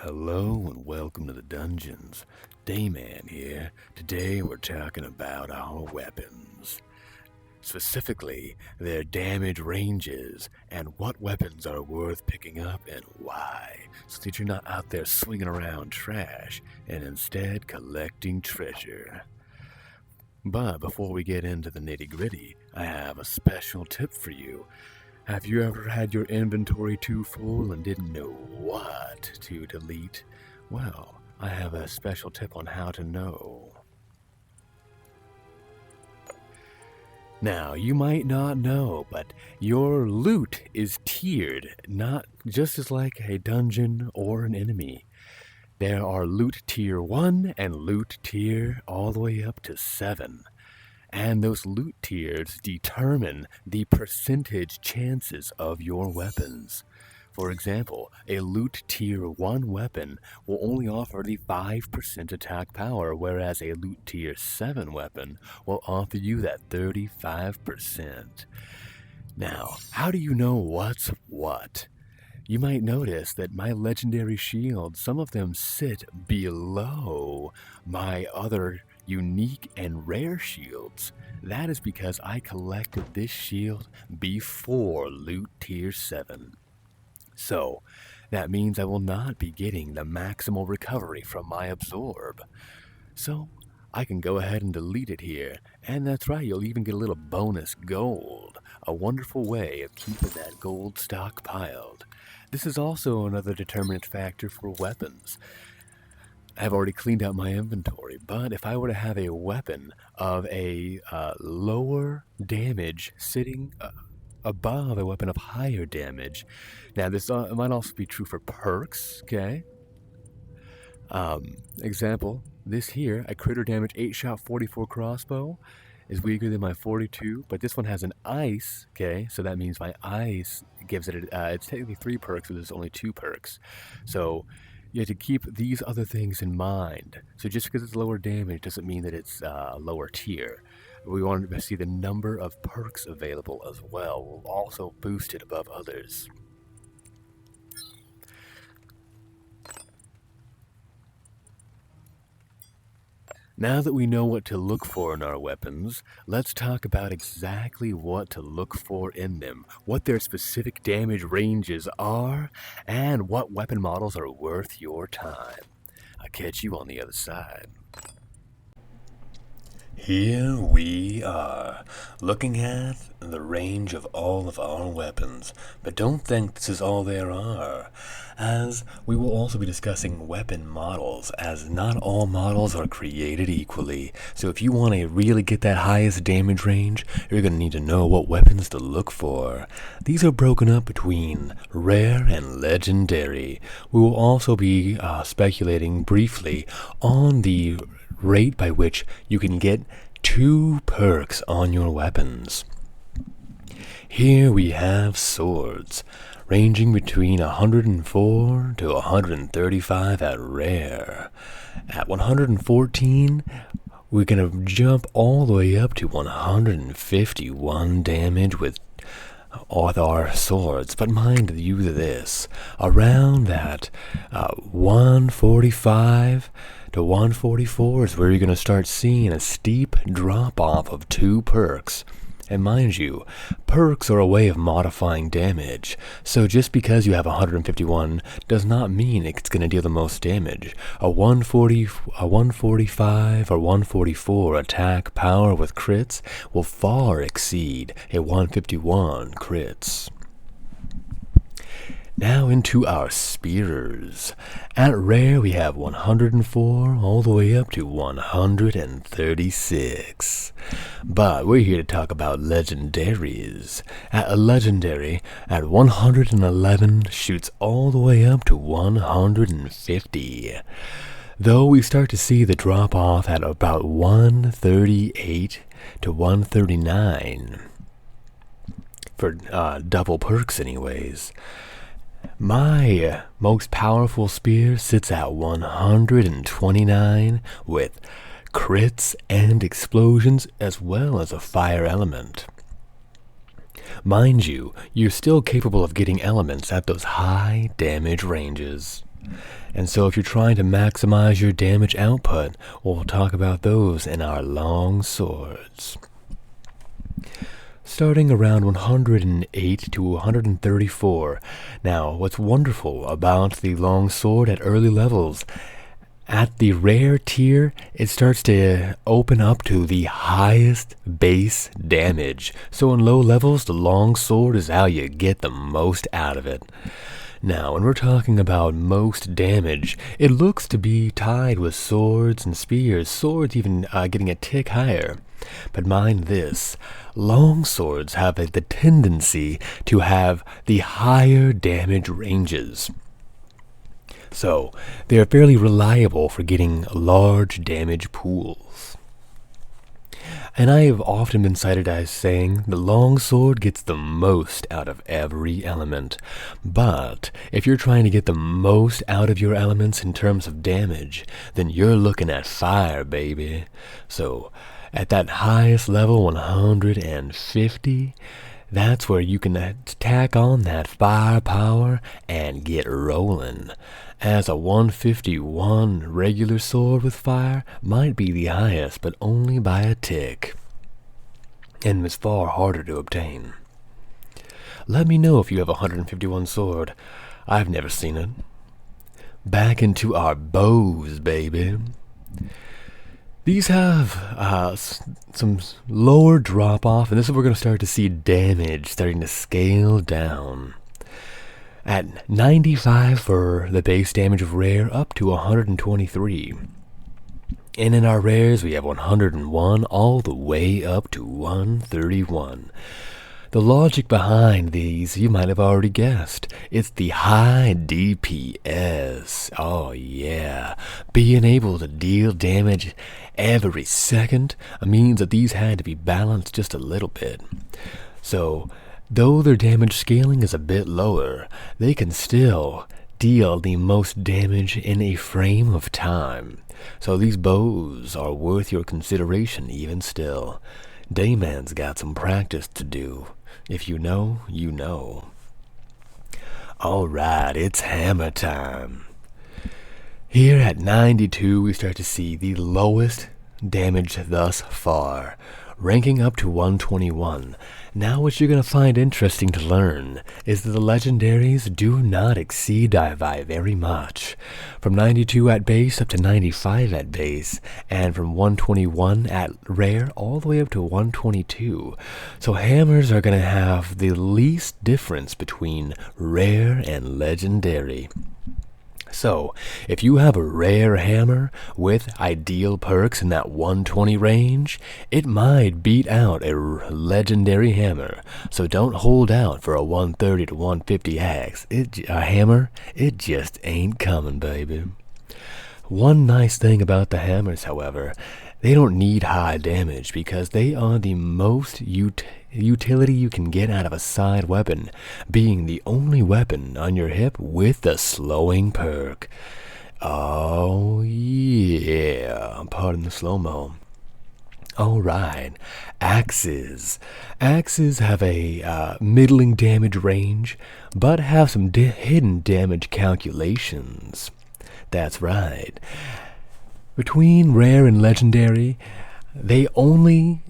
Hello and welcome to the dungeons. Dayman here. Today we're talking about our weapons. Specifically, their damage ranges and what weapons are worth picking up and why, so that you're not out there swinging around trash and instead collecting treasure. But before we get into the nitty-gritty, I have a special tip for you. Have you ever had your inventory too full and didn't know what to delete? Well, I have a special tip on how to know. Now, you might not know, but your loot is tiered, not just as like a dungeon or an enemy. There are loot tier 1 and loot tier all the way up to 7. And those loot tiers determine the percentage chances of your weapons. For example, a loot tier 1 weapon will only offer the 5% attack power, whereas a loot tier 7 weapon will offer you that 35%. Now, how do you know what's what? You might notice that my legendary shields, some of them sit below my other unique and rare shields. That is because I collected this shield before loot tier 7. So, that means I will not be getting the maximal recovery from my absorb. So, I can go ahead and delete it here, and that's right, you'll even get a little bonus gold. A wonderful way of keeping that gold stockpiled. This is also another determinant factor for weapons. I've already cleaned out my inventory, but if I were to have a weapon of a lower damage sitting above a weapon of higher damage, now this might also be true for perks, okay? Example, this here, a critter damage 8-shot 44 crossbow is weaker than my 42, but this one has an ice, okay? So that means my ice gives it, it's technically 3 perks, but there's only 2 perks. So you have to keep these other things in mind. So just because it's lower damage doesn't mean that it's lower tier. We want to see the number of perks available as well. We'll also boost it above others. Now that we know what to look for in our weapons, let's talk about exactly what to look for in them, what their specific damage ranges are, and what weapon models are worth your time. I'll catch you on the other side. Here we are, looking at the range of all of our weapons, but don't think this is all there are, as we will also be discussing weapon models, as not all models are created equally. So if you want to really get that highest damage range, you're going to need to know what weapons to look for. These are broken up between rare and legendary. We will also be speculating briefly on the rate by which you can get 2 perks on your weapons. Here we have swords, ranging between 104 to 135 at rare. At 114, we're going to jump all the way up to 151 damage with our swords, but mind you this, around that 145 to 144 is where you're going to start seeing a steep drop-off of 2 perks. And mind you, perks are a way of modifying damage, so just because you have 151 does not mean it's going to deal the most damage. A 145 or 144 attack power with crits will far exceed a 151 crits. Now into our spears. At rare we have 104 all the way up to 136. But we're here to talk about legendaries. At a legendary, at 111 shoots all the way up to 150. Though we start to see the drop off at about 138 to 139. For double perks anyways. My most powerful spear sits at 129 with crits and explosions as well as a fire element. Mind you, you're still capable of getting elements at those high damage ranges. And so if you're trying to maximize your damage output, we'll talk about those in our long swords. Starting around 108 to 134. Now, what's wonderful about the long sword at early levels, at the rare tier, it starts to open up to the highest base damage. So in low levels, the long sword is how you get the most out of it. Now, when we're talking about most damage, it looks to be tied with swords and spears, swords even getting a tick higher. But mind this, long swords have the tendency to have the higher damage ranges. So, they are fairly reliable for getting large damage pools. And I have often been cited as saying the long sword gets the most out of every element. But if you're trying to get the most out of your elements in terms of damage, then you're looking at fire, baby. So, at that highest level, 150, that's where you can tack on that firepower and get rolling. As a 151 regular sword with fire might be the highest, but only by a tick, and is far harder to obtain. Let me know if you have a 151 sword. I've never seen it. Back into our bows, baby. These have some lower drop-off, and this is where we're going to start to see damage starting to scale down. At 95 for the base damage of rare, up to 123. And in our rares, we have 101 all the way up to 131. The logic behind these, you might have already guessed. It's the high DPS. Oh yeah. Being able to deal damage every second means that these had to be balanced just a little bit. So, though their damage scaling is a bit lower, they can still deal the most damage in a frame of time. So these bows are worth your consideration even still. Dayman's got some practice to do. If you know, you know. Alright, it's hammer time. Here at 92, we start to see the lowest damage thus far, ranking up to 121. Now what you're going to find interesting to learn is that the legendaries do not exceed by very much. From 92 at base up to 95 at base, and from 121 at rare all the way up to 122. So hammers are going to have the least difference between rare and legendary. So, if you have a rare hammer with ideal perks in that 120 range, it might beat out a legendary hammer. So don't hold out for a 130 to 150 axe. A hammer, it just ain't coming, baby. One nice thing about the hammers, however, they don't need high damage because they are the most utility you can get out of a side weapon, being the only weapon on your hip with the slowing perk. Oh yeah, pardon the slow-mo. Alright, axes. Axes have a middling damage range, but have some hidden damage calculations. That's right. Between rare and legendary, they only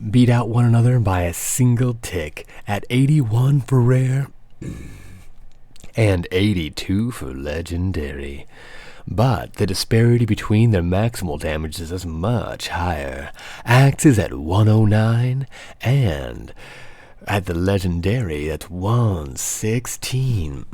beat out one another by a single tick at 81 for rare and 82 for legendary. But the disparity between their maximal damages is much higher. Axe is at 109 and at the legendary that's 116.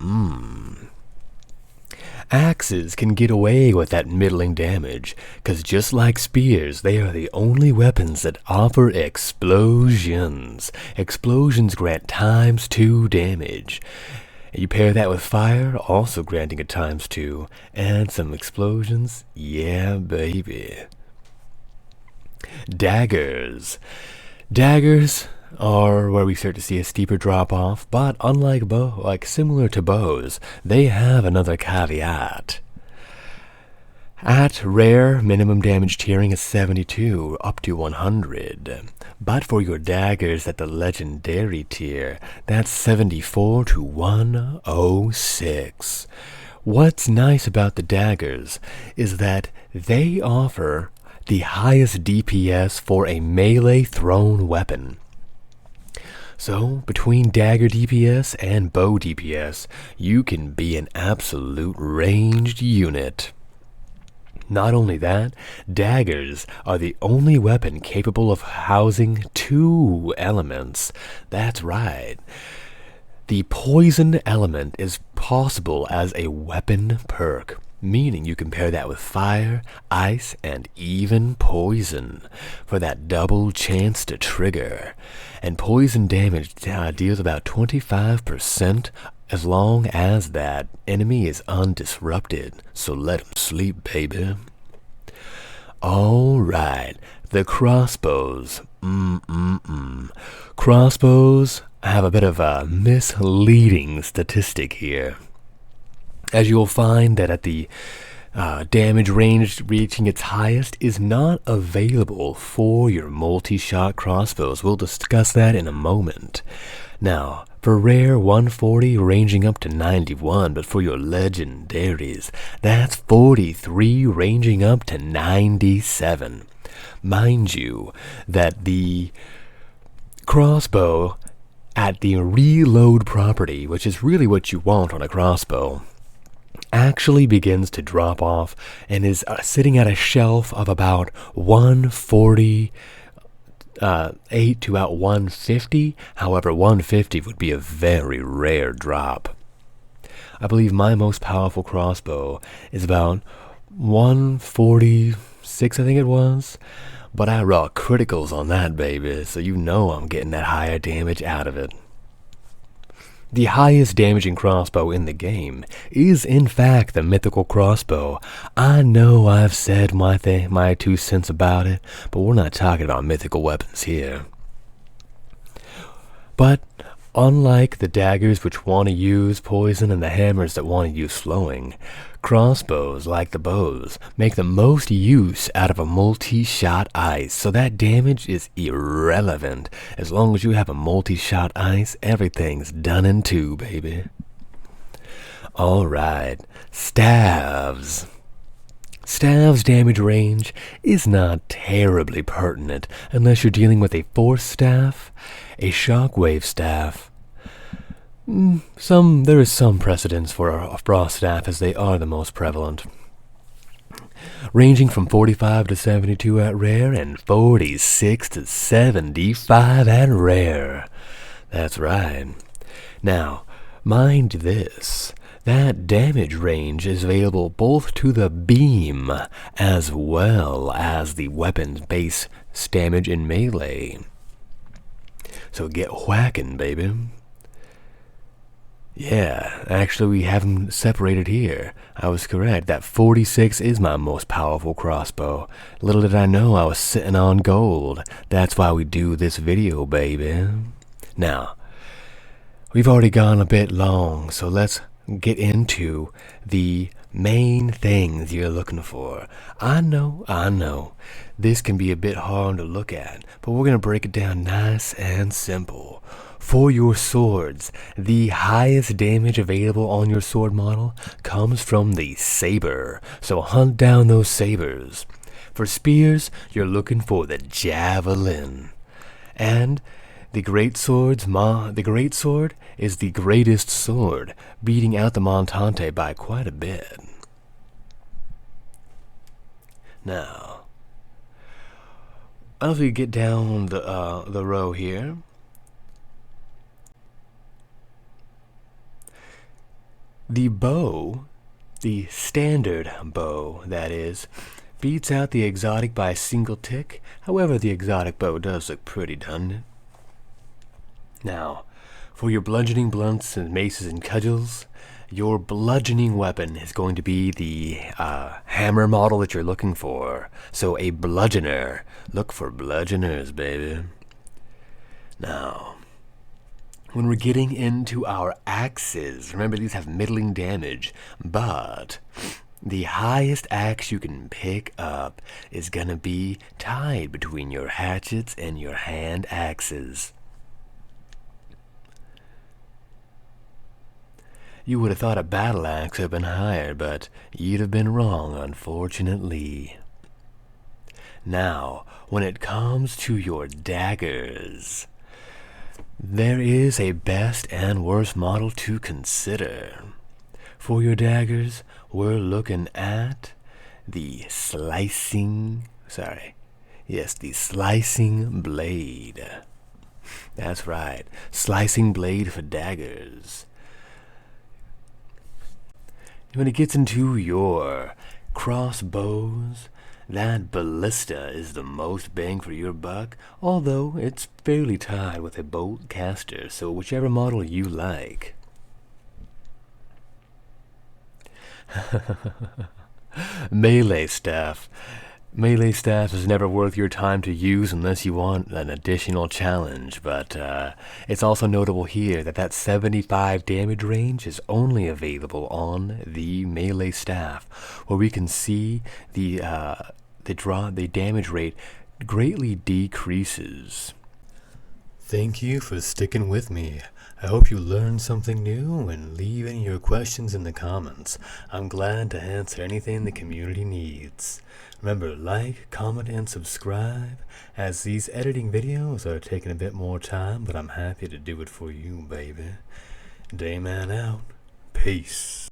Axes can get away with that middling damage, cause just like spears, they are the only weapons that offer explosions. Explosions grant ×2 damage. You pair that with fire, also granting a ×2, and some explosions, yeah baby. Daggers. Daggers are where we start to see a steeper drop off, but unlike similar to bows, they have another caveat. At rare, minimum damage tiering is 72 up to 100, but for your daggers at the legendary tier, that's 74 to 106. What's nice about the daggers is that they offer the highest DPS for a melee thrown weapon. So, between dagger DPS and bow DPS, you can be an absolute ranged unit. Not only that, daggers are the only weapon capable of housing 2 elements. That's right. The poison element is possible as a weapon perk, meaning you can pair that with fire, ice, and even poison for that double chance to trigger. And poison damage deals about 25% as long as that enemy is undisrupted. So let him sleep, baby. Alright, the crossbows. Crossbows have a bit of a misleading statistic here, as you'll find that at the damage range reaching its highest is not available for your multi-shot crossbows. We'll discuss that in a moment. Now, for rare 140 ranging up to 91, but for your legendaries, that's 43 ranging up to 97. Mind you that the crossbow at the reload property, which is really what you want on a crossbow, actually begins to drop off and is sitting at a shelf of about 148 to about 150. However, 150 would be a very rare drop. I believe my most powerful crossbow is about 146, I think it was. But I rock criticals on that, baby, so you know I'm getting that higher damage out of it. The highest damaging crossbow in the game is in fact the mythical crossbow. I know I've said my 2 cents about it, but we're not talking about mythical weapons here. But unlike the daggers which want to use poison and the hammers that want to use slowing, crossbows, like the bows, make the most use out of a multi-shot ice, so that damage is irrelevant. As long as you have a multi-shot ice, everything's done in 2, baby. Alright, staves. Staves' damage range is not terribly pertinent unless you're dealing with a force staff, a shockwave staff. There is some precedence for a frost staff, as they are the most prevalent. Ranging from 45 to 72 at rare and 46 to 75 at rare. That's right. Now, mind this. That damage range is available both to the beam as well as the weapon's base damage in melee. So get whacking, baby. Yeah, actually we have them separated here. I was correct. That 46 is my most powerful crossbow. Little did I know I was sitting on gold. That's why we do this video, baby. Now, we've already gone a bit long, so let's get into the main things you're looking for. I know. This can be a bit hard to look at, but we're going to break it down nice and simple. For your swords, the highest damage available on your sword model comes from the saber, so hunt down those sabers. For spears, you're looking for the javelin. And the great sword is the greatest sword, beating out the Montante by quite a bit. Now, as we get down the row here, the bow, the standard bow, that is, beats out the exotic by a single tick. However, the exotic bow does look pretty, doesn't it? Now, for your bludgeoning blunts and maces and cudgels, your bludgeoning weapon is going to be the hammer model that you're looking for. So a bludgeoner. Look for bludgeoners, baby. Now, when we're getting into our axes, remember these have middling damage, but the highest axe you can pick up is gonna be tied between your hatchets and your hand axes. You would have thought a battle axe had been higher, but you'd have been wrong, unfortunately. Now, when it comes to your daggers, there is a best and worst model to consider. For your daggers, we're looking at the slicing blade. That's right, slicing blade for daggers. When it gets into your crossbows, that ballista is the most bang for your buck, although it's fairly tied with a bolt caster, so whichever model you like. Melee staff. Melee staff is never worth your time to use unless you want an additional challenge, but it's also notable here that that 75 damage range is only available on the melee staff, where we can see the damage rate greatly decreases. Thank you for sticking with me. I hope you learned something new, and leave any of your questions in the comments. I'm glad to answer anything the community needs. Remember, like, comment, and subscribe, as these editing videos are taking a bit more time, but I'm happy to do it for you, baby. Dayman out. Peace.